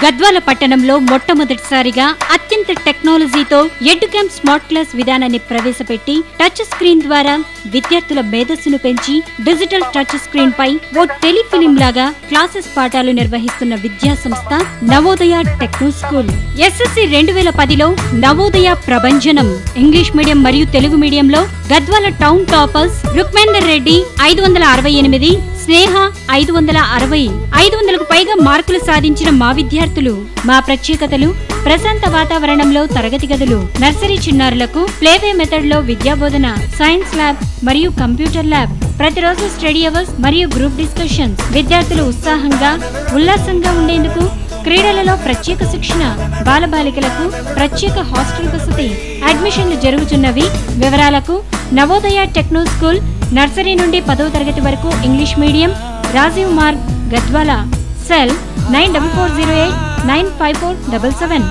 గద్వాల పట్టణంలో మొట్టమొదటిసారిగా అత్యంత టెక్నాలజీతో ఎడ్యుకామ్ స్మార్ట్ క్లాస్ విధానాన్ని ప్రవేశపెట్టి టచ్ స్క్రీన్ ద్వారా విద్యార్థుల మేధస్సును పెంచి డిజిటల్ టచ్ స్క్రీన్ పై ఓ టెలిఫిలిం లాగా క్లాసెస్ పాఠాలు నిర్వహిస్తున్న విద్యా సంస్థ నవోదయ టెక్నో స్కూల్. ఎస్ఎస్సి 2010లో నవోదయ ప్రభంజనం. ఇంగ్లీష్ మీడియం మరియు తెలుగు మీడియంలో గద్వాల టౌన్ టాపర్స్ రుక్మేందర్ రెడ్డి 568, స్నేహ 560, 500కు పైగా మార్కులు సాధించిన మా విద్యార్థులు. మా ప్రత్యేకతలు: ప్రశాంత వాతావరణంలో తరగతి గదులు, నర్సరీ చిన్నారులకు ప్లేవే మెథడ్ లో విద్యాబోధన, సైన్స్ ల్యాబ్ మరియు కంప్యూటర్ ల్యాబ్, ప్రతిరోజు స్టడీ అవర్స్ మరియు గ్రూప్ డిస్కషన్స్. విద్యార్థులు ఉత్సాహంగా ఉల్లాసంగా ఉండేందుకు క్రీడలలో ప్రత్యేక శిక్షణ, బాలబాలికలకు ప్రత్యేక హాస్టల్ వసతి. అడ్మిషన్లు జరుగుతున్నవి. వివరాలకు నవోదయ టెక్నో స్కూల్, నర్సరీ నుండి 10వ తరగతి వరకు English medium, Rajiv Marg, Gadwal. Cell 9448954777.